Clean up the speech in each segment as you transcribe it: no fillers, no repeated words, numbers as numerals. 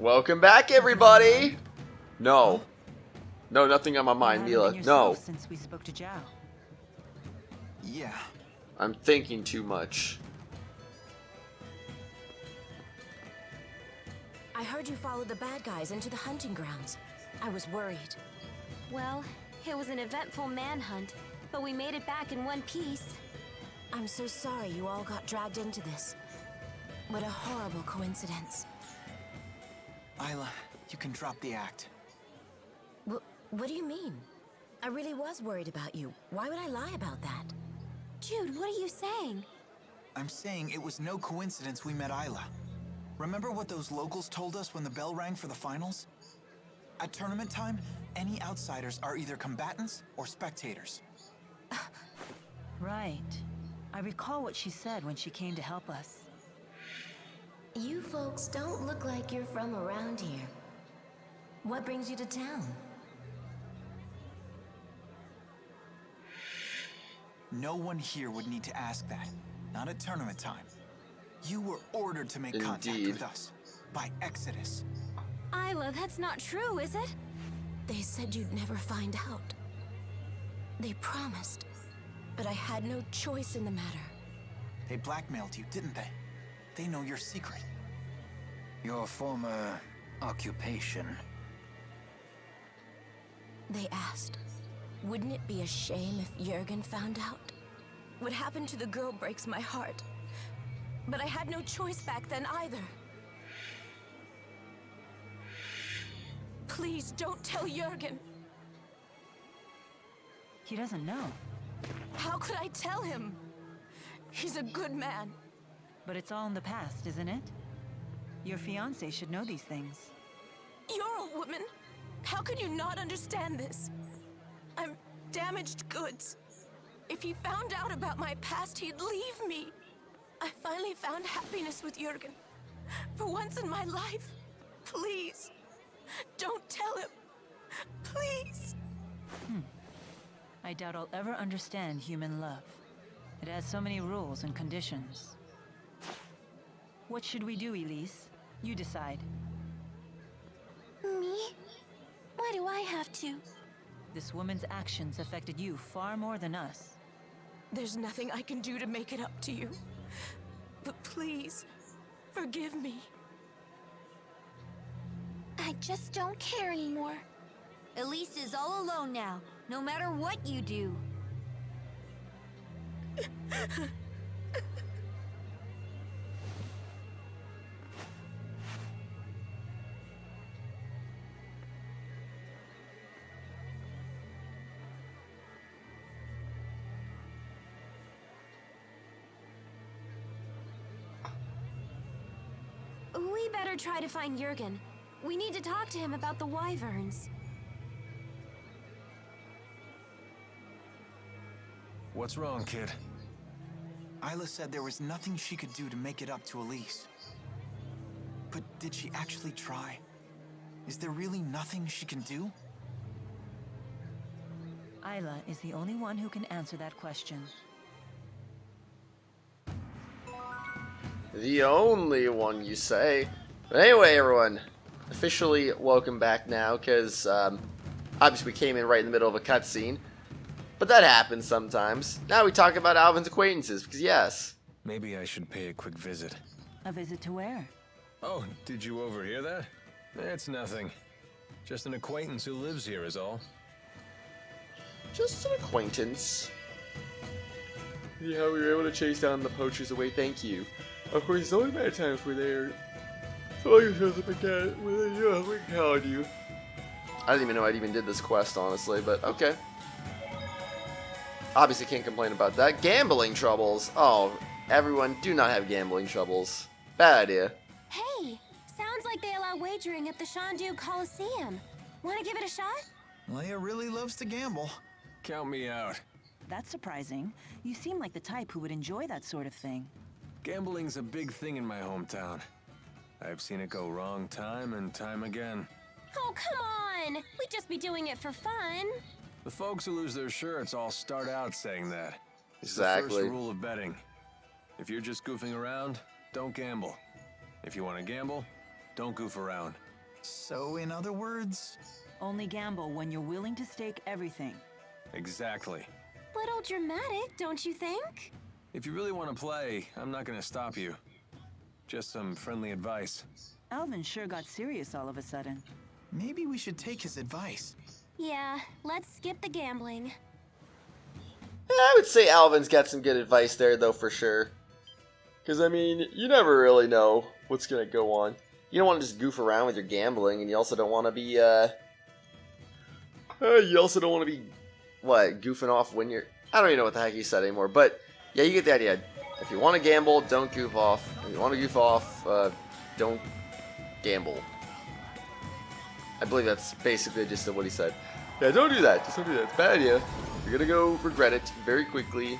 Welcome back, everybody! No. No, nothing on my mind, Milla. No. Since we spoke to Zhao. Yeah. I'm thinking too much. I heard you followed the bad guys into the hunting grounds. I was worried. Well, it was an eventful manhunt, but we made it back in one piece. I'm so sorry you all got dragged into this. What a horrible coincidence. Isla, you can drop the act. What do you mean? I really was worried about you. Why would I lie about that? Jude, what are you saying? I'm saying it was no coincidence we met Isla. Remember what those locals told us when the bell rang for the finals? At tournament time, any outsiders are either combatants or spectators. Right. I recall what she said when she came to help us. You folks don't look like you're from around here. What brings you to town? No one here would need to ask that. Not at tournament time. You were ordered to make contact with us. By Exodus. Isla, that's not true, is it? They said you'd never find out. They promised. But I had no choice in the matter. They blackmailed you, didn't they? They know your secret. Your former occupation. They asked, wouldn't it be a shame if Jurgen found out? What happened to the girl breaks my heart. But I had no choice back then either. Please don't tell Jurgen. He doesn't know. How could I tell him? He's a good man. But it's all in the past, isn't it? Your fiancé should know these things. You're a woman. How can you not understand this? I'm damaged goods. If he found out about my past, he'd leave me. I finally found happiness with Jurgen. For once in my life. Please. Don't tell him. Please. I doubt I'll ever understand human love. It has so many rules and conditions. What should we do, Elise? You decide. Me? Why do I have to? This woman's actions affected you far more than us. There's nothing I can do to make it up to you. But please, forgive me. I just don't care anymore. Elise is all alone now, no matter what you do. We better try to find Jurgen. We need to talk to him about the wyverns. What's wrong, kid? Isla said there was nothing she could do to make it up to Elise. But did she actually try? Is there really nothing she can do? Isla is the only one who can answer that question. The only one, you say? But anyway, everyone, officially welcome back now, because obviously we came in right in the middle of a cutscene. But that happens sometimes. Now we talk about Alvin's acquaintances, because yes. Maybe I should pay a quick visit. A visit to where? Oh, did you overhear that? It's nothing. Just an acquaintance who lives here is all. Just an acquaintance. Yeah, we were able to chase down the poachers away, thank you. Of course, it's only bad times where they're... So you shows up again when we called you. I didn't even know I even did this quest, honestly, but okay. Obviously can't complain about that. Gambling troubles. Oh, everyone, do not have gambling troubles. Bad idea. Hey, sounds like they allow wagering at the Shandu Coliseum. Want to give it a shot? Leia really loves to gamble. Count me out. That's surprising. You seem like the type who would enjoy that sort of thing. Gambling's a big thing in my hometown. I've seen it go wrong time and time again. Oh, come on! We'd just be doing it for fun. The folks who lose their shirts all start out saying that. It's the Exactly. first rule of betting. If you're just goofing around, don't gamble. If you want to gamble, don't goof around. So, in other words... Only gamble when you're willing to stake everything. Exactly. Little dramatic, don't you think? If you really want to play, I'm not gonna stop you. Just some friendly advice. Alvin sure got serious all of a sudden. Maybe we should take his advice. Yeah, let's skip the gambling. I would say Alvin's got some good advice there, though, for sure. Because, I mean, you never really know what's going to go on. You don't want to just goof around with your gambling, and you also don't want to be, goofing off when you're... I don't even know what the heck he said anymore, but, yeah, you get the idea. If you want to gamble, don't goof off. If you want to goof off, don't gamble. I believe that's basically just what he said. Yeah, don't do that. Just don't do that. It's a bad idea. You're gonna go regret it very quickly.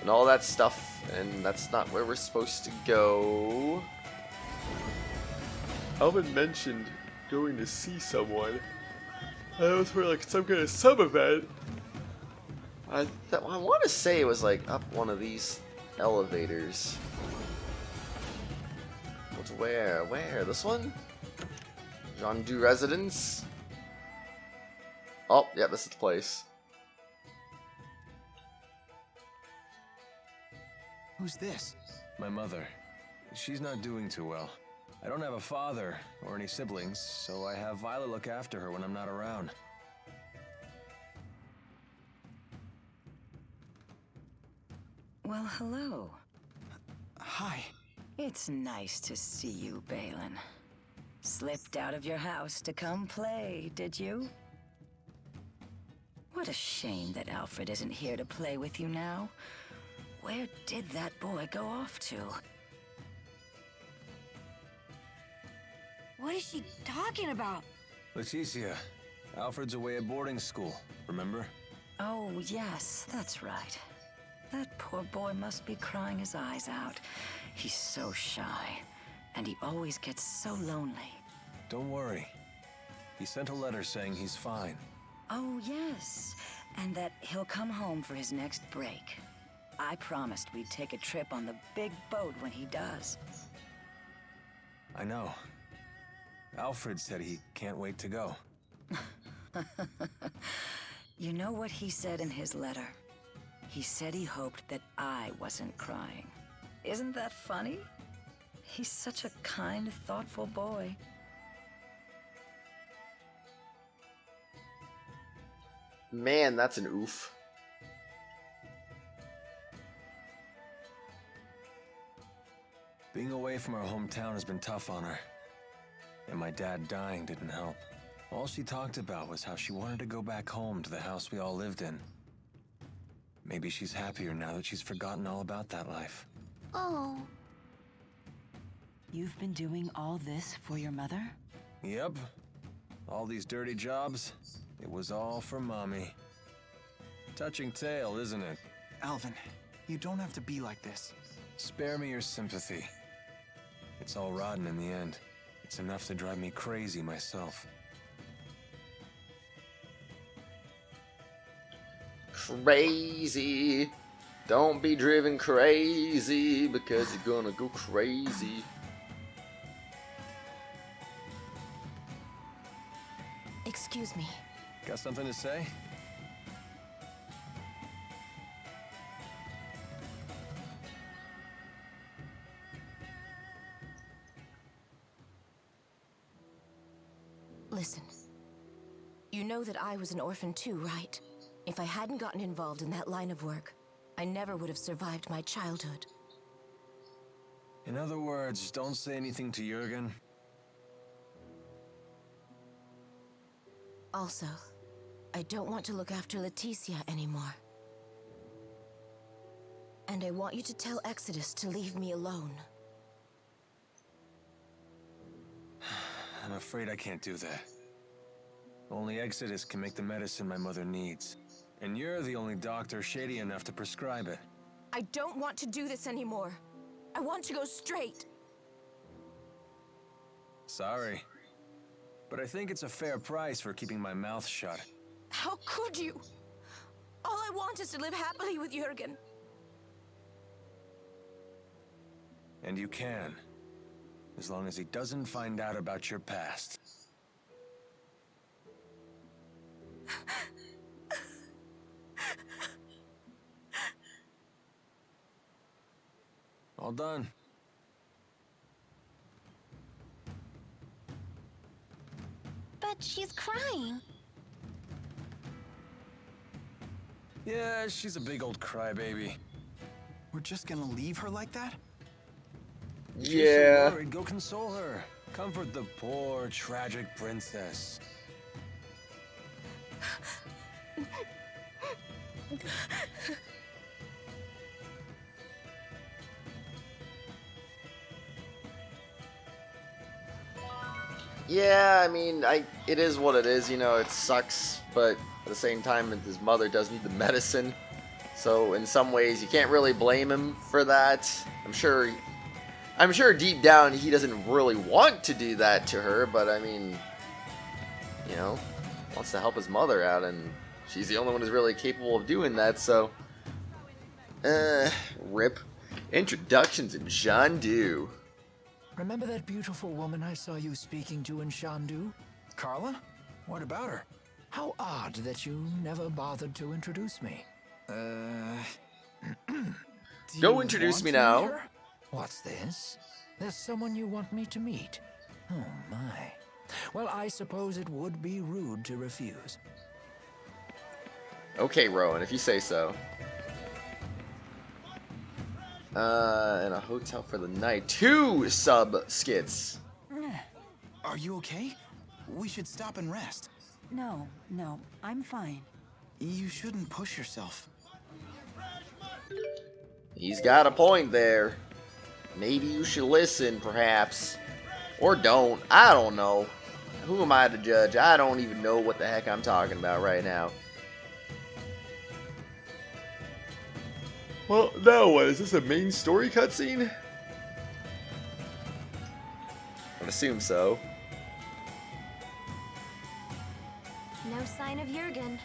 And all that stuff. And that's not where we're supposed to go. Alvin mentioned going to see someone. That was for like some kind of sub-event. I want to say it was like up one of these elevators. What's where? Where? This one? Jean-Du Residence? Oh, yeah, this is the place. Who's this? My mother. She's not doing too well. I don't have a father or any siblings, so I have Violet look after her when I'm not around. Well, hello. Hi. It's nice to see you, Balin. Slipped out of your house to come play, did you? What a shame that Alfred isn't here to play with you now. Where did that boy go off to? What is she talking about? Leticia, Alfred's away at boarding school, remember? Oh, yes, that's right. That poor boy must be crying his eyes out. He's so shy, and he always gets so lonely. Don't worry. He sent a letter saying he's fine. Oh, yes, and that he'll come home for his next break. I promised we'd take a trip on the big boat when he does. I know. Alfred said he can't wait to go. You know what he said in his letter? He said he hoped that I wasn't crying. Isn't that funny? He's such a kind, thoughtful boy. Man, that's an oof. Being away from our hometown has been tough on her. And my dad dying didn't help. All she talked about was how she wanted to go back home to the house we all lived in. Maybe she's happier now that she's forgotten all about that life. Oh. You've been doing all this for your mother? Yep. All these dirty jobs, it was all for Mommy. Touching tale, isn't it? Alvin, you don't have to be like this. Spare me your sympathy. It's all rotten in the end. It's enough to drive me crazy myself. Crazy. Don't be driven crazy because you're gonna go crazy. Excuse me. Got something to say? Listen. You know that I was an orphan too, right? If I hadn't gotten involved in that line of work, I never would have survived my childhood. In other words, don't say anything to Jurgen. Also, I don't want to look after Leticia anymore. And I want you to tell Exodus to leave me alone. I'm afraid I can't do that. Only Exodus can make the medicine my mother needs. And you're the only doctor shady enough to prescribe it. I don't want to do this anymore. I want to go straight. Sorry. But I think it's a fair price for keeping my mouth shut. How could you? All I want is to live happily with Jurgen. And you can. As long as he doesn't find out about your past. All done. But she's crying. Yeah, she's a big old crybaby. We're just gonna leave her like that? If you're so Yeah. worried, go console her. Comfort the poor, tragic princess. Yeah, I mean, it is what it is, you know, it sucks, but at the same time, his mother does need the medicine. So in some ways, you can't really blame him for that. I'm sure deep down he doesn't really want to do that to her, but I mean, you know, wants to help his mother out, and she's the only one who's really capable of doing that, so rip. Introductions in Shandu. Remember that beautiful woman I saw you speaking to in Shandu? Carla? What about her? How odd that you never bothered to introduce me. Do Go you introduce want me to meet now. her? What's this? There's someone you want me to meet? Oh my. Well, I suppose it would be rude to refuse. Okay, Rowan, if you say so. In a hotel for the night. 2 sub-skits. Are you okay? We should stop and rest. No, I'm fine. You shouldn't push yourself. He's got a point there. Maybe you should listen, perhaps. Or don't. I don't know. Who am I to judge? I don't even know what the heck I'm talking about right now. Well, now what? Is this a main story cutscene? I'd assume so. No sign of Jurgen.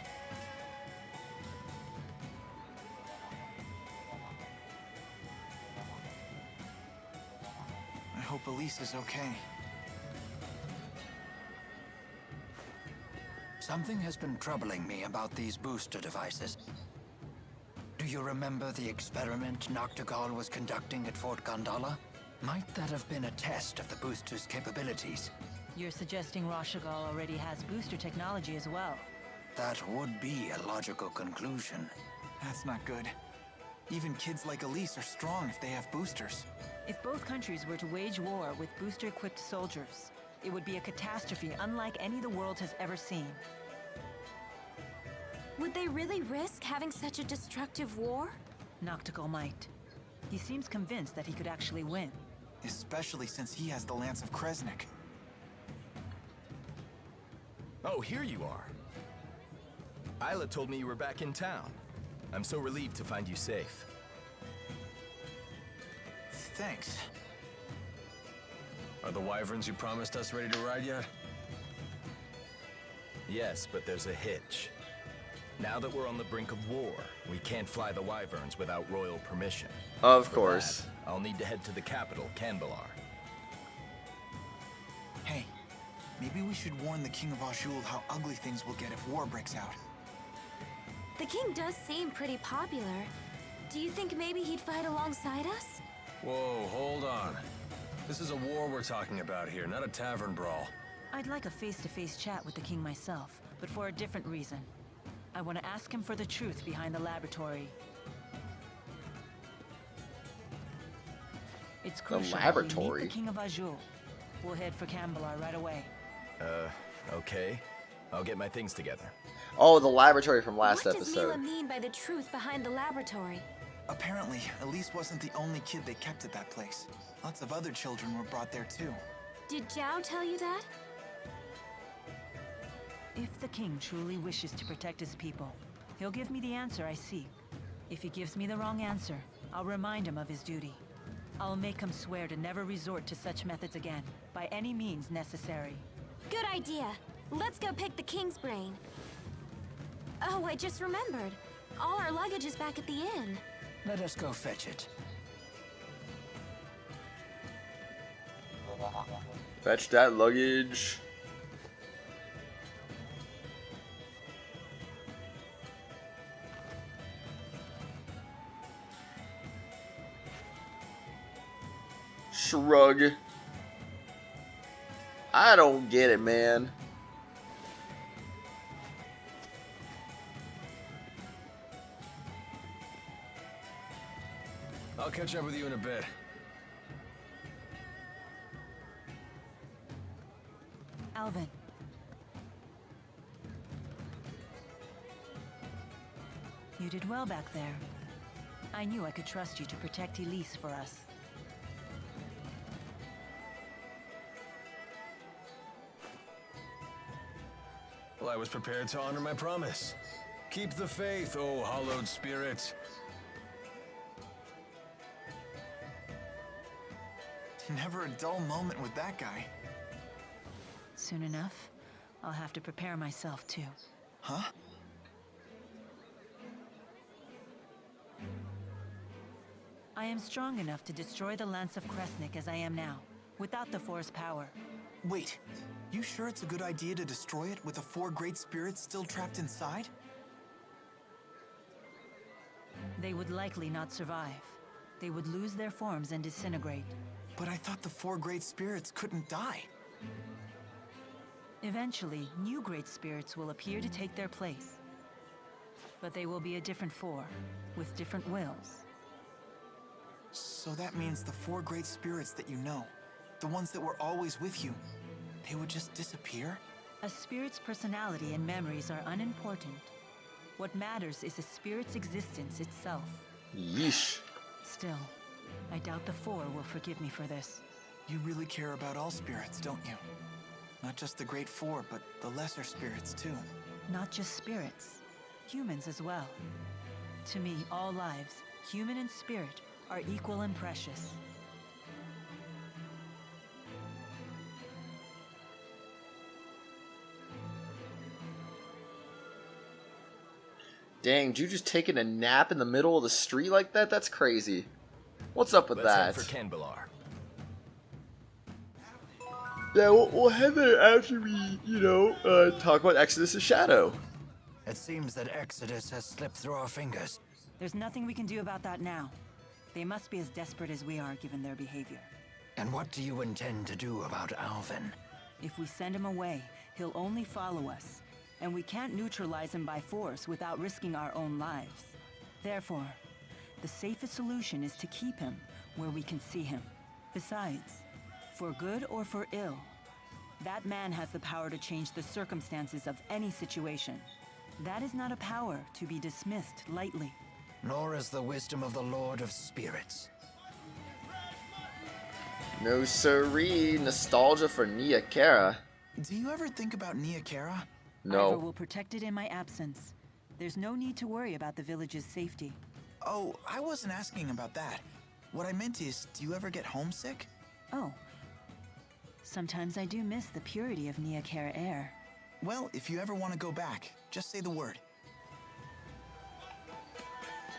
I hope Elise is okay. Something has been troubling me about these booster devices. Do you remember the experiment Noctigal was conducting at Fort Gondola? Might that have been a test of the booster's capabilities? You're suggesting Rashagal already has booster technology as well. That would be a logical conclusion. That's not good. Even kids like Elise are strong if they have boosters. If both countries were to wage war with booster-equipped soldiers, it would be a catastrophe unlike any the world has ever seen. Would they really risk having such a destructive war? Noctigal might. He seems convinced that he could actually win. Especially since he has the Lance of Kresnik. Oh, here you are. Isla told me you were back in town. I'm so relieved to find you safe. Thanks. Are the wyverns you promised us ready to ride yet? Yes, but there's a hitch. Now that we're on the brink of war, we can't fly the wyverns without royal permission. Of For course. that, I'll need to head to the capital, Kanbalar. Hey, maybe we should warn the King of Azul how ugly things will get if war breaks out. The king does seem pretty popular. Do you think maybe he'd fight alongside us? Whoa, hold on. This is a war we're talking about here, not a tavern brawl. I'd like a face-to-face chat with the king myself, but for a different reason. I want to ask him for the truth behind the laboratory. It's crucial that we laboratory? meet the King of Azul. We'll head for Kanbalar right away. Okay. I'll get my things together. Oh, the laboratory from last What does episode. Milla mean by the truth behind the laboratory? Apparently, Elise wasn't the only kid they kept at that place. Lots of other children were brought there too. Did Zhao tell you that? If the king truly wishes to protect his people, he'll give me the answer I seek. If he gives me the wrong answer, I'll remind him of his duty. I'll make him swear to never resort to such methods again, by any means necessary. Good idea. Let's go pick the king's brain. Oh, I just remembered. All our luggage is back at the inn. Let us go fetch it. Fetch that luggage. Shrug. I don't get it, man. I'll catch up with you in a bit. Alvin. You did well back there. I knew I could trust you to protect Elise for us. Well, I was prepared to honor my promise. Keep the faith, oh hallowed spirit. Never a dull moment with that guy. Soon enough, I'll have to prepare myself too. Huh? I am strong enough to destroy the Lance of Kresnik as I am now, without the Force power. Wait, you sure it's a good idea to destroy it with the 4 great spirits still trapped inside? They would likely not survive. They would lose their forms and disintegrate. But I thought the 4 great spirits couldn't die. Eventually, new great spirits will appear to take their place. But they will be a different 4, with different wills. So that means the 4 great spirits that you know, the ones that were always with you, they would just disappear? A spirit's personality and memories are unimportant. What matters is a spirit's existence itself. Yeesh. Still, I doubt the 4 will forgive me for this. You really care about all spirits, don't you? Not just the great 4, but the lesser spirits too. Not just spirits, humans as well. To me, all lives, human and spirit, are equal and precious. Dang, Jude just taking a nap in the middle of the street like that? That's crazy. What's up with that? Let's head for Kanbalar. Yeah, we'll head there after we, talk about Exodus' shadow. It seems that Exodus has slipped through our fingers. There's nothing we can do about that now. They must be as desperate as we are, given their behavior. And what do you intend to do about Alvin? If we send him away, he'll only follow us. And we can't neutralize him by force without risking our own lives. Therefore, the safest solution is to keep him where we can see him. Besides, for good or for ill, that man has the power to change the circumstances of any situation. That is not a power to be dismissed lightly. Nor is the wisdom of the Lord of Spirits. No siree, nostalgia for Nia Kara. Do you ever think about Nia Kara? No. Ivor will protect it in my absence. There's no need to worry about the village's safety. Oh, I wasn't asking about that. What I meant is, do you ever get homesick? Oh. Sometimes I do miss the purity of Nia Kara air. Well, if you ever want to go back, just say the word.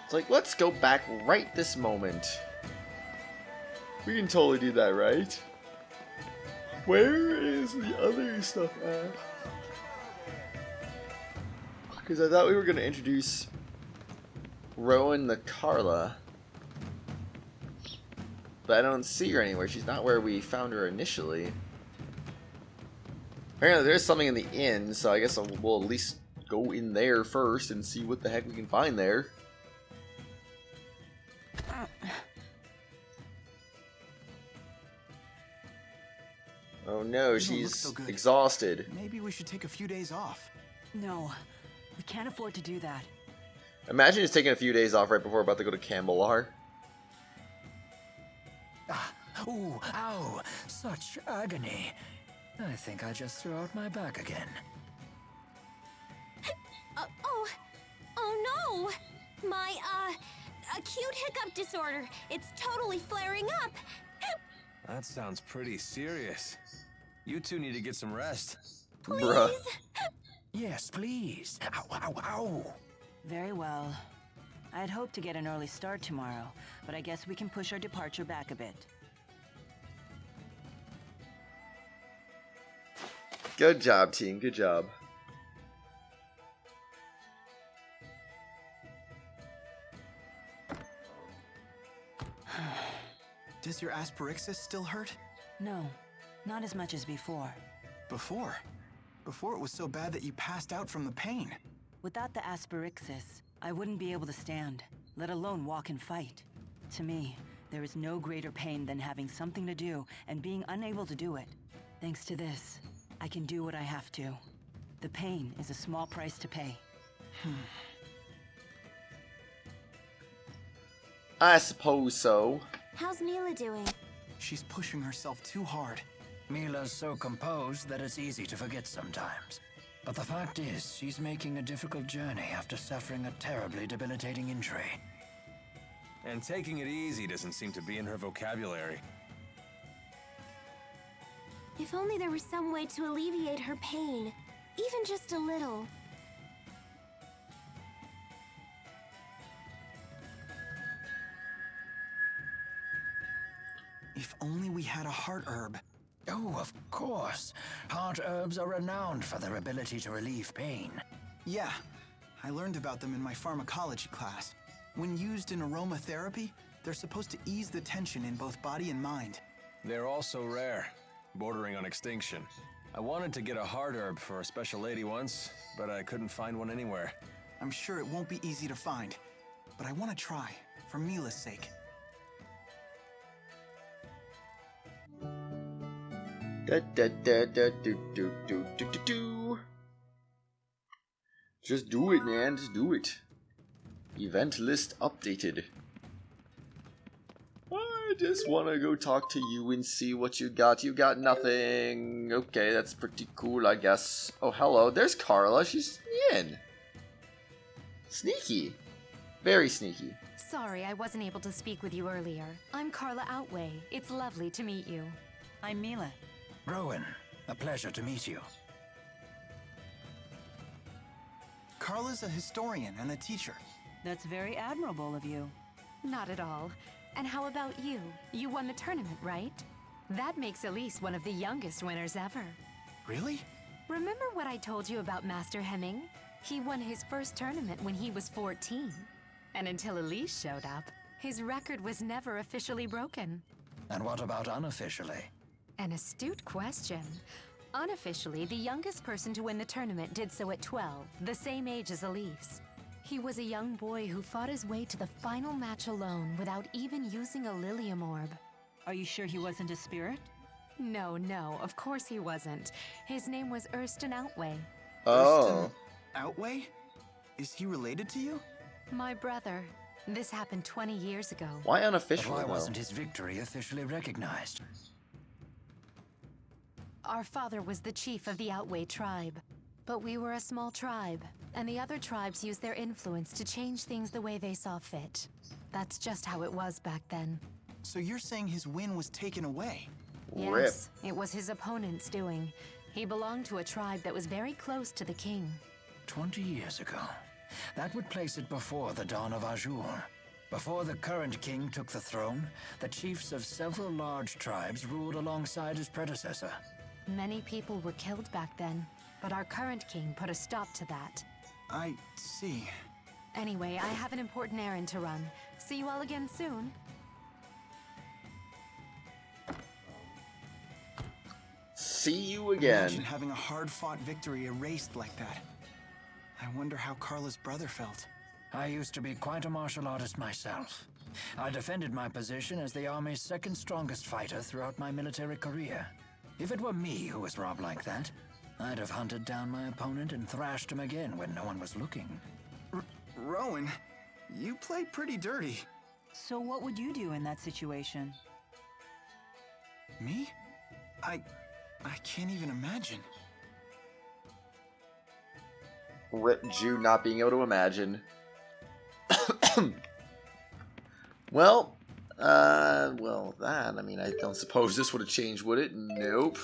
It's like, let's go back right this moment. We can totally do that, right? Where is the other stuff at? Because I thought we were going to introduce Rowan the Carla. But I don't see her anywhere. She's not where we found her initially. Apparently there's something in the inn, so I guess we'll at least go in there first and see what the heck we can find there. Oh no, she's so exhausted. Maybe we should take a few days off. No, we can't afford to do that. Imagine just taking a few days off right before we're about to go to Kanbalar. Ooh, ow, such agony. I think I just threw out my back again. Oh no! My, acute hiccup disorder. It's totally flaring up. That sounds pretty serious. You two need to get some rest. Please? Bruh. Yes, please. Ow, ow, ow. Very well. I'd hoped to get an early start tomorrow, but I guess we can push our departure back a bit. Good job, team. Good job. Does your asperixis still hurt? No, not as much as before. Before? Before it was so bad that you passed out from the pain. Without the asperixis, I wouldn't be able to stand, let alone walk and fight. To me, there is no greater pain than having something to do and being unable to do it. Thanks to this, I can do what I have to. The pain is a small price to pay. I suppose so. How's Milla doing? She's pushing herself too hard. Milla's so composed that it's easy to forget sometimes. But the fact is, she's making a difficult journey after suffering a terribly debilitating injury. And taking it easy doesn't seem to be in her vocabulary. If only there was some way to alleviate her pain. Even just a little. If only we had a heart herb. Oh, of course. Heart herbs are renowned for their ability to relieve pain. Yeah, I learned about them in my pharmacology class. When used in aromatherapy, they're supposed to ease the tension in both body and mind. They're also rare, bordering on extinction. I wanted to get a heart herb for a special lady once, but I couldn't find one anywhere. I'm sure it won't be easy to find, but I want to try, for Milla's sake. Just do it, man. Just do it. Event list updated. I just want to go talk to you and see what you got. You got nothing. Okay, that's pretty cool, I guess. Oh, hello. There's Carla. She's in. Sneaky. Very sneaky. Sorry I wasn't able to speak with you earlier. I'm Carla Outway. It's lovely to meet you. I'm Milla. Rowan, a pleasure to meet you. Carla's a historian and a teacher. That's very admirable of you. Not at all. And how about you? You won the tournament, right? That makes Elise one of the youngest winners ever. Really? Remember what I told you about Master Hemming? He won his first tournament when he was 14. And until Elise showed up, his record was never officially broken. And what about unofficially? An astute question. Unofficially, the youngest person to win the tournament did so at 12, the same age as Elise. He was a young boy who fought his way to the final match alone without even using a Lilium orb. Are you sure he wasn't a spirit? No, of course he wasn't. His name was Erston Outway. Oh. Outway? Is he related to you? My brother. This happened 20 years ago. Why But unofficial, why though? wasn't his victory officially recognized? Our father was the chief of the Outway tribe. But we were a small tribe, and the other tribes used their influence to change things the way they saw fit. That's just how it was back then. So you're saying his win was taken away? Rip. Yes, it was his opponent's doing. He belonged to a tribe that was very close to the king. 20 years ago. That would place it before the dawn of Azure. Before the current king took the throne, the chiefs of several large tribes ruled alongside his predecessor. Many people were killed back then, but our current king put a stop to that. I see. Anyway, I have an important errand to run. See you all again soon. See you again. Imagine having a hard-fought victory erased like that. I wonder how Carla's brother felt. I used to be quite a martial artist myself. I defended my position as the Army's second strongest fighter throughout my military career. If it were me who was robbed like that, I'd have hunted down my opponent and thrashed him again when no one was looking. Rowan, you played pretty dirty. So what would you do in that situation? Me? I can't even imagine. Rip Jude not being able to imagine. Well, that, I mean, I don't suppose this would have changed, would it? Nope.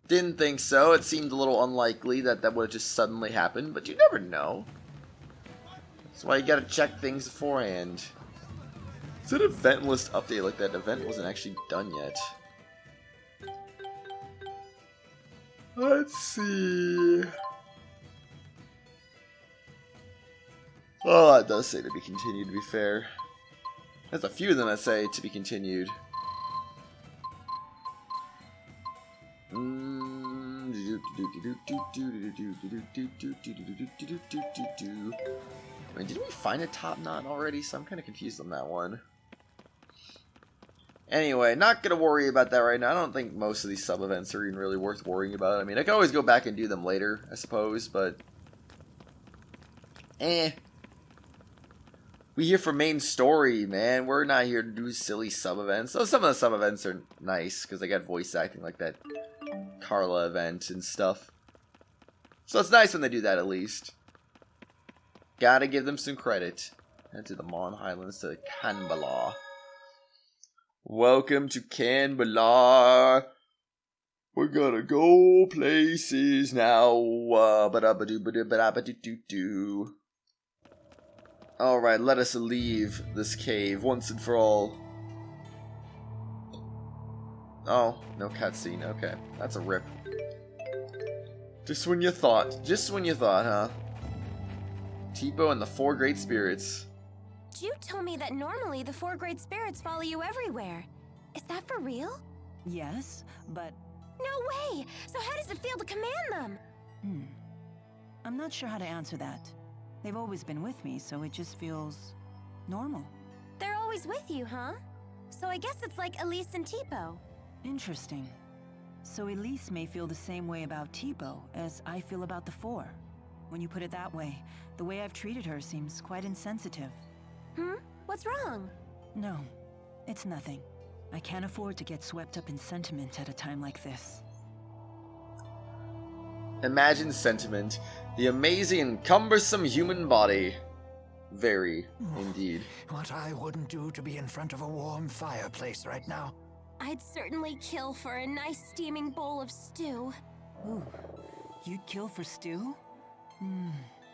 Didn't think so. It seemed a little unlikely that that would have just suddenly happened, but you never know. That's why you gotta check things beforehand. It's an event list update like that. Event wasn't actually done yet. Let's see. Oh, that does say to be continued, to be fair. There's a few of them that say to be continued. I mean, did we find a top knot already? So I'm kind of confused on that one. Anyway, not gonna worry about that right now. I don't think most of these sub-events are even really worth worrying about. I mean, I can always go back and do them later, I suppose, but... We here for main story, man. We're not here to do silly sub-events. So some of the sub-events are nice, because they got voice acting like that Carla event and stuff. So it's nice when they do that, at least. Gotta give them some credit. Head to the Mon Highlands to Kanbalar. Welcome to Kanbalar. We're gonna go places now. Alright, let us leave this cave once and for all. Oh, no cutscene. Okay, that's a rip. Just when you thought, huh? Tipo and the 4 Great Spirits. Jude told me that normally the 4 Great Spirits follow you everywhere. Is that for real? Yes, but... No way! So how does it feel to command them? I'm not sure how to answer that. They've always been with me, so it just feels... normal. They're always with you, huh? So I guess it's like Elise and Tipo. Interesting. So Elise may feel the same way about Tipo as I feel about the 4. When you put it that way, the way I've treated her seems quite insensitive. What's wrong? No, it's nothing. I can't afford to get swept up in sentiment at a time like this. Imagine sentiment. The amazing and cumbersome human body. Very, indeed. What I wouldn't do to be in front of a warm fireplace right now. I'd certainly kill for a nice steaming bowl of stew. Ooh, you'd kill for stew?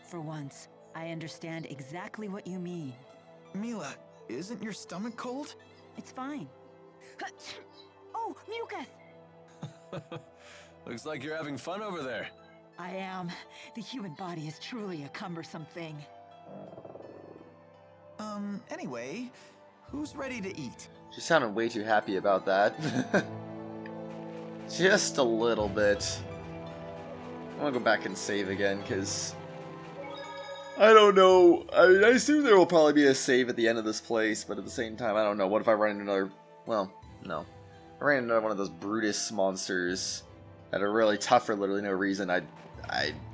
For once, I understand exactly what you mean. Milla, isn't your stomach cold? It's fine. Oh, mucus! Looks like you're having fun over there. I am. The human body is truly a cumbersome thing. Anyway, who's ready to eat? She sounded way too happy about that. Just a little bit. I want to go back and save again, because... I don't know. I mean, I assume there will probably be a save at the end of this place, but at the same time, I don't know. What if I run into another... Well, no. If I ran into one of those Brutus monsters that are really tough for literally no reason, I'd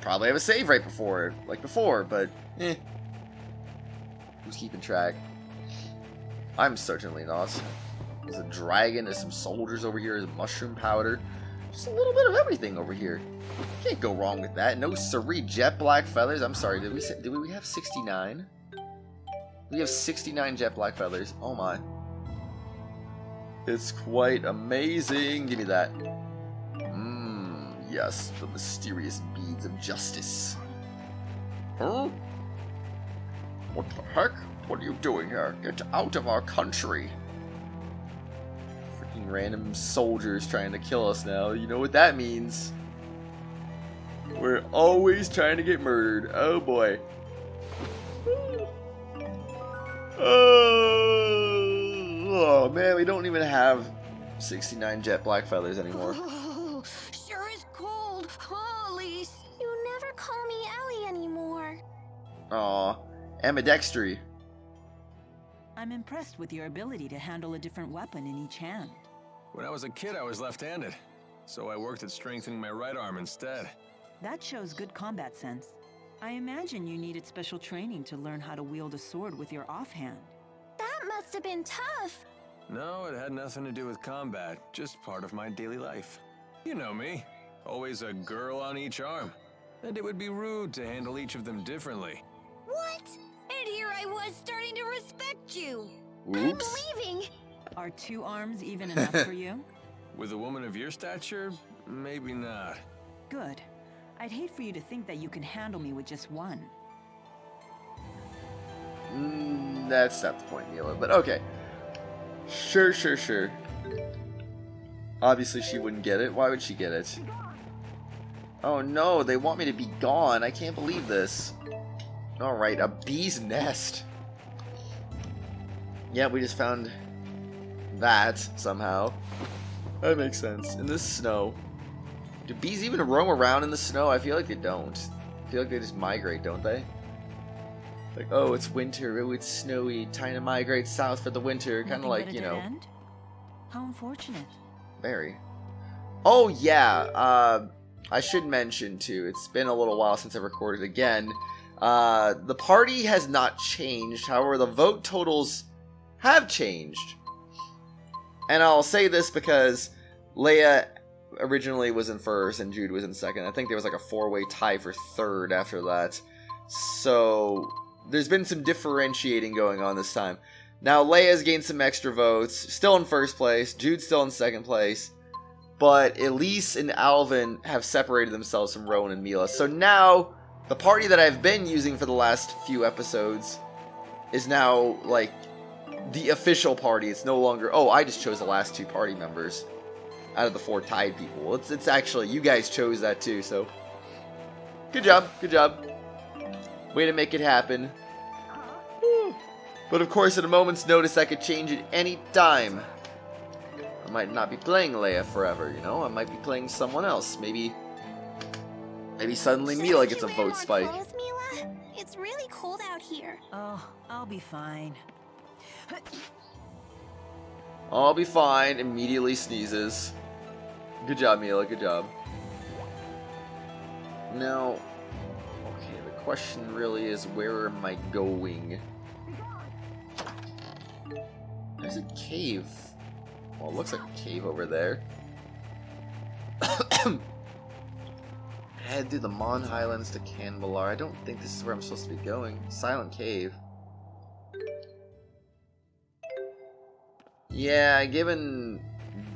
probably have a save right before, like before, but who's keeping track? I'm certainly not. There's a dragon, there's some soldiers over here, there's mushroom powder. Just a little bit of everything over here. Can't go wrong with that. No siree, jet black feathers. I'm sorry, did we have 69? We have 69 jet black feathers. Oh my. It's quite amazing. Give me that. Yes, the mysterious beads of justice. Huh? What the heck? What are you doing here? Get out of our country. Freaking random soldiers trying to kill us now. You know what that means. We're always trying to get murdered. Oh boy. Oh man, we don't even have 69 jet black feathers anymore. Oh, sure is cold. Oh, Elise. You never call me Ellie anymore. Aw, ambidextry. I'm impressed with your ability to handle a different weapon in each hand. When I was a kid, I was left-handed, so I worked at strengthening my right arm instead. That shows good combat sense. I imagine you needed special training to learn how to wield a sword with your offhand. That must have been tough. No, it had nothing to do with combat, just part of my daily life. You know me, always a girl on each arm. And it would be rude to handle each of them differently. What? And here I was starting to respect you. Oops. I'm leaving. Are 2 arms even enough for you? With a woman of your stature, maybe not. Good. I'd hate for you to think that you can handle me with just 1. That's not the point, Milla, but okay. Sure. Obviously she wouldn't get it. Why would she get it? Oh no, they want me to be gone. I can't believe this. Alright, a bee's nest. Yeah, we just found that somehow. That makes sense. In the snow. Do bees even roam around in the snow? I feel like they don't. I feel like they just migrate, don't they? Like, oh, it's winter, oh, it's snowy, time to migrate south for the winter. Kind of like, you know. End? How unfortunate. Very. Oh, yeah. I should mention, too, it's been a little while since I recorded again. The party has not changed. However, the vote totals have changed. And I'll say this because Leia originally was in first and Jude was in second. I think there was like a 4-way tie for third after that. So there's been some differentiating going on this time. Now Leia's gained some extra votes. Still in first place. Jude's still in second place. But Elise and Alvin have separated themselves from Rowan and Milla. So now the party that I've been using for the last few episodes is now like the official party. It's no longer, oh, I just chose the last 2 party members out of the 4 tied people. It's actually, you guys chose that too, so good job, good job. Way to make it happen. But of course, at a moment's notice, I could change it any time. I might not be playing Leia forever, you know? I might be playing someone else. Maybe suddenly Milla gets a vote spike. Clothes, Milla? It's really cold out here. Oh, I'll be fine. I'll be fine. Immediately sneezes. Good job, Milla. Good job. Now, okay, the question really is, where am I going? There's a cave. Well, it looks like a cave over there. Head through the Mon Highlands to Kanbalar. I don't think this is where I'm supposed to be going. Silent cave. Yeah, given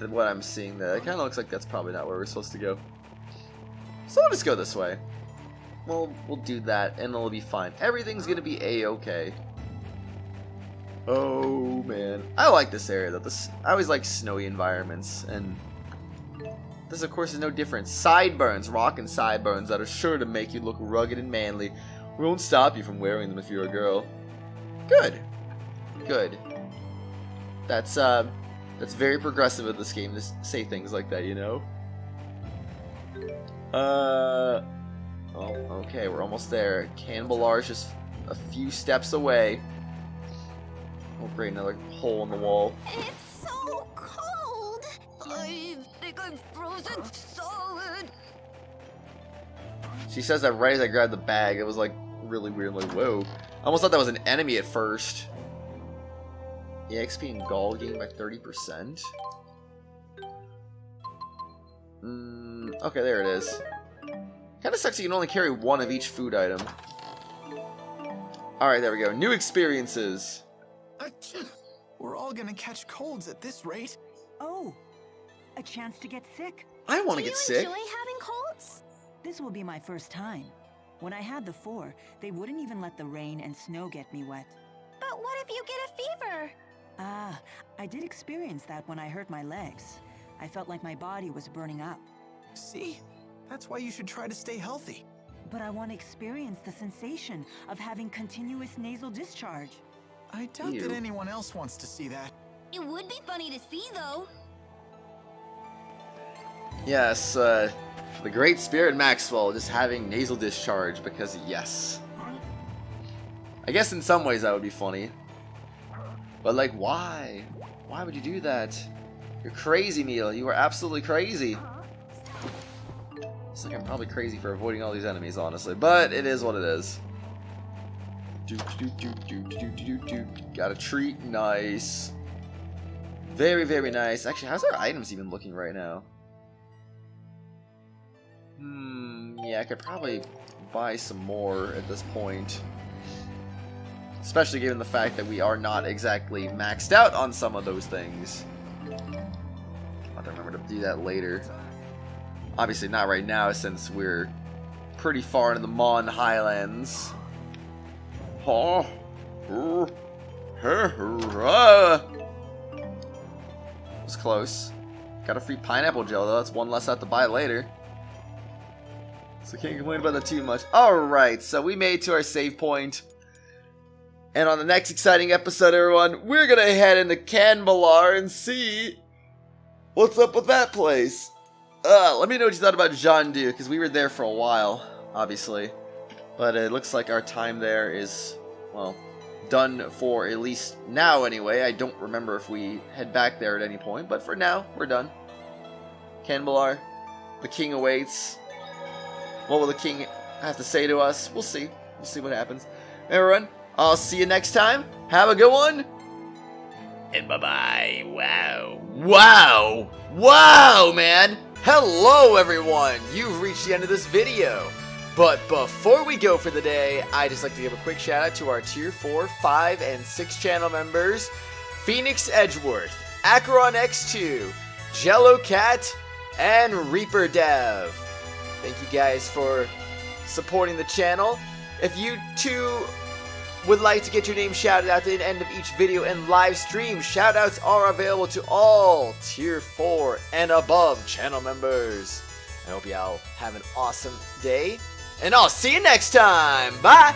what I'm seeing there, it kind of looks like that's probably not where we're supposed to go. So I'll just go this way. We'll do that, and it'll be fine. Everything's gonna be a-okay. Oh man, I like this area though. I always like snowy environments, and this, of course, is no different. Sideburns, rockin' sideburns that are sure to make you look rugged and manly. We won't stop you from wearing them if you're a girl. Good, good. That's very progressive of this game to say things like that, you know? Oh, okay, we're almost there. Kanbalar's just a few steps away. Oh, great, another hole in the wall. It's so cold. I think I'm frozen solid. She says that right as I grabbed the bag. It was like really weird, like, whoa. I almost thought that was an enemy at first. EXP and Gaul gained by 30%. Okay, there it is. Kinda sucks you can only carry 1 of each food item. Alright, there we go. New experiences. We're all gonna catch colds at this rate. Oh, a chance to get sick. I want to get sick. Do you enjoy having colds? This will be my first time. When I had the 4, they wouldn't even let the rain and snow get me wet. But what if you get a fever? Ah, I did experience that when I hurt my legs. I felt like my body was burning up. See? That's why you should try to stay healthy. But I want to experience the sensation of having continuous nasal discharge. I doubt Ew. that anyone else wants to see that. It would be funny to see, though. Yes, the great spirit Maxwell just having nasal discharge because yes. I guess in some ways that would be funny. But like, why? Why would you do that? You're crazy, Milla. You are absolutely crazy. It's like I'm probably crazy for avoiding all these enemies, honestly. But it is what it is. Got a treat. Nice. Very, very nice. Actually, how's our items even looking right now? Yeah, I could probably buy some more at this point. Especially given the fact that we are not exactly maxed out on some of those things. I'll have to remember to do that later. Obviously not right now, since we're pretty far into the Mon Highlands. Oh. It was close. Got a free pineapple gel though, that's one less I have to buy later. So can't complain about that too much. Alright, so we made it to our save point. And on the next exciting episode, everyone, we're gonna head into Kanbalar and see what's up with that place. Let me know what you thought about Jeondu, because we were there for a while, obviously. But it looks like our time there is, well, done for at least now anyway. I don't remember if we head back there at any point, but for now, we're done. Kanbalar, the king awaits. What will the king have to say to us? We'll see. We'll see what happens. Everyone, I'll see you next time. Have a good one. And bye-bye. Wow. Wow. Wow, man. Hello, everyone. You've reached the end of this video. But before we go for the day, I'd just like to give a quick shout out to our Tier 4, 5, and 6 channel members, Phoenix Edgeworth, Acheron X2, Jello Cat, and Reaper Dev. Thank you guys for supporting the channel. If you too would like to get your name shouted out at the end of each video and live stream, shoutouts are available to all Tier 4 and above channel members. I hope y'all have an awesome day, and I'll see you next time. Bye!